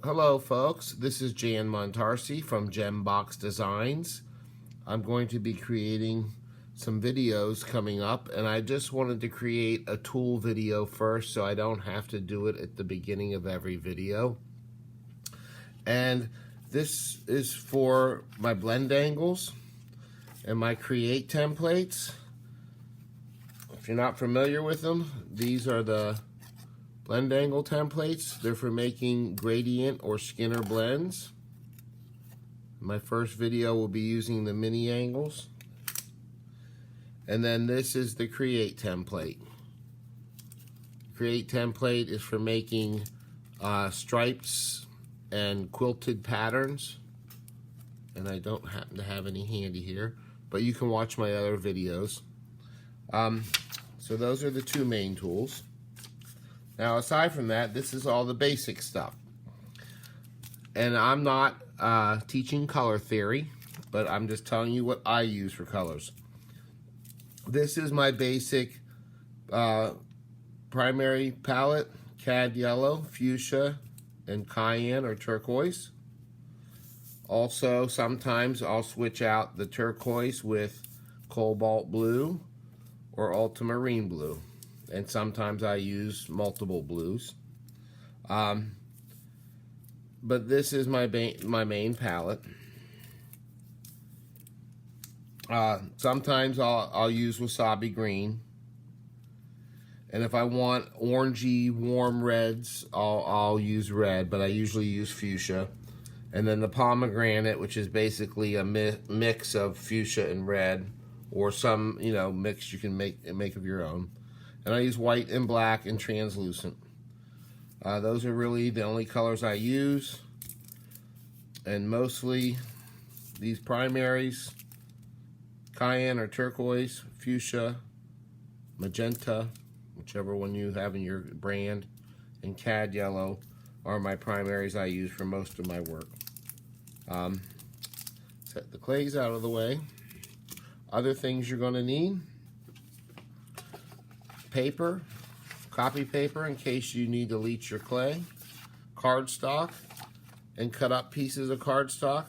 Hello folks, this is Jan Montarsi from Gembox Designs. I'm going to be creating some videos coming up, and I just wanted to create a tool video first so I don't have to do it at the beginning of every video. And this is for my BlendAngles and my create templates. If you're not familiar with them, these are the BlendAngle templates. They're for making gradient or Skinner blends. My first video will be using the mini angles. And then this is the create template. Create template is for making stripes and quilted patterns. And I don't happen to have any handy here, but you can watch my other videos. So those are the two main tools. Now, aside from that, this is all the basic stuff. And I'm not teaching color theory, but I'm just telling you what I use for colors. This is my basic primary palette: cad yellow, fuchsia, and cayenne or turquoise. Also, sometimes I'll switch out the turquoise with cobalt blue or ultramarine blue. And sometimes I use multiple blues. But this is my main palette. Sometimes I'll use wasabi green. And if I want orangey warm reds, I'll use red, but I usually use fuchsia. And then the pomegranate, which is basically a mix of fuchsia and red, or some mix you can make of your own. And I use white and black and translucent. Those are really the only colors I use. And mostly these primaries: cayenne or turquoise, fuchsia, magenta, whichever one you have in your brand, and cad yellow are my primaries I use for most of my work. Set the clays out of the way. Other things you're going to need: paper, copy paper in case you need to leach your clay, cardstock, and cut up pieces of cardstock.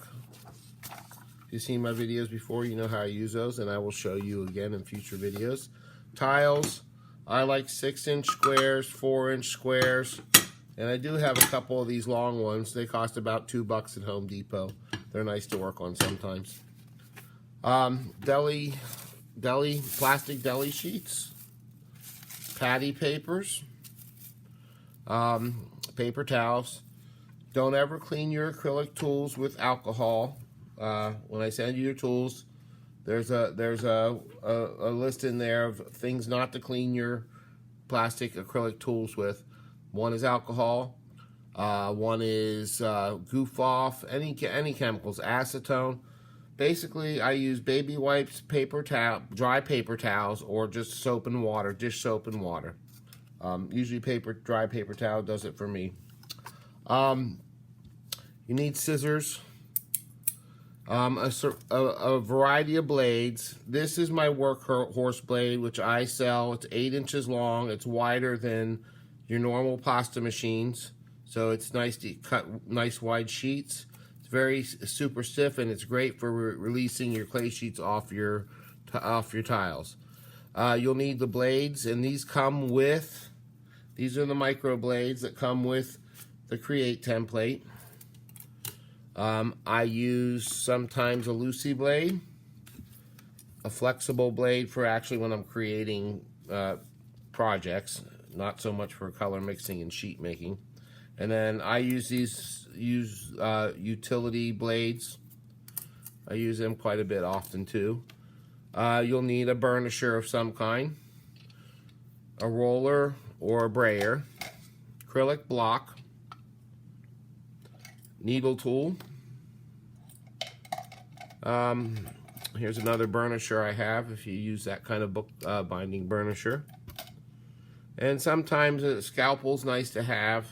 If you've seen my videos before, you know how I use those, and I will show you again in future videos. Tiles, I like 6-inch squares, 4-inch squares, and I do have a couple of these long ones. They cost about $2 at Home Depot. They're nice to work on sometimes. Plastic deli sheets, patty papers, paper towels. Don't ever clean your acrylic tools with alcohol. When I send you your tools, there's a list in there of things not to clean your plastic acrylic tools with. One is alcohol. One is goof off, any chemicals, acetone. Basically, I use baby wipes, paper towel, dry paper towels, or just soap and water, dish soap and water. Usually dry paper towel does it for me. You need scissors, a variety of blades. This is my workhorse blade, which I sell. It's 8 inches long. It's wider than your normal pasta machines, so it's nice to cut nice wide sheets. Very super stiff, and it's great for releasing your clay sheets off your tiles. You'll need the blades, and these are the micro blades that come with the create template. I use sometimes a loosey blade, a flexible blade for actually when I'm creating projects, not so much for color mixing and sheet making. And then I use utility blades. I use them quite a bit often too. You'll need a burnisher of some kind, a roller or a brayer, acrylic block, needle tool. Here's another burnisher I have if you use that kind of book binding burnisher. And sometimes a scalpel's nice to have.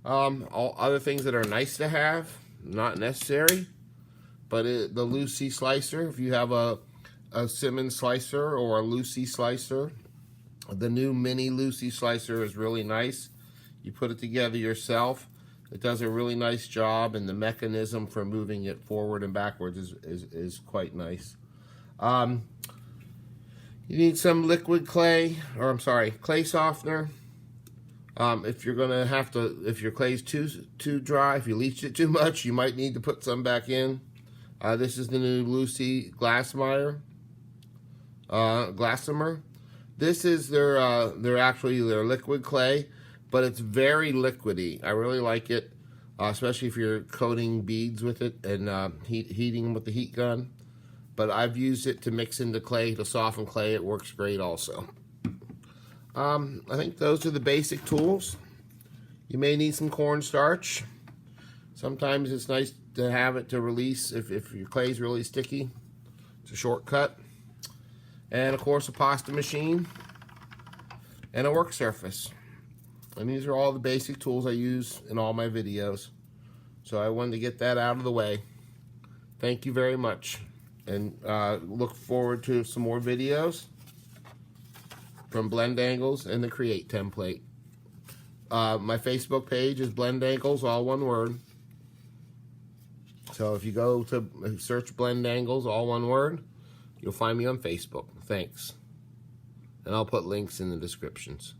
All other things that are nice to have, not necessary, but the Lucy slicer, if you have a Simmons slicer or a Lucy slicer, the new mini Lucy slicer is really nice. You put it together yourself. It does a really nice job, and the mechanism for moving it forward and backwards is quite nice. You need some liquid clay, or I'm sorry, clay softener. If you're gonna have to, if your clay's too dry, if you leached it too much, you might need to put some back in. This is the new Lucy Glassemer. This is their liquid clay, but it's very liquidy. I really like it, especially if you're coating beads with it and heating them with the heat gun. But I've used it to mix into clay, to soften clay. It works great also. I think those are the basic tools. You may need some cornstarch. Sometimes it's nice to have it to release if your clay is really sticky. It's a shortcut. And of course a pasta machine and a work surface. And these are all the basic tools I use in all my videos. So I wanted to get that out of the way. Thank you very much. And look forward to some more videos from Blendangles and the Create template. My Facebook page is Blendangles, all one word. So if you go to search Blendangles, all one word, you'll find me on Facebook. Thanks. And I'll put links in the descriptions.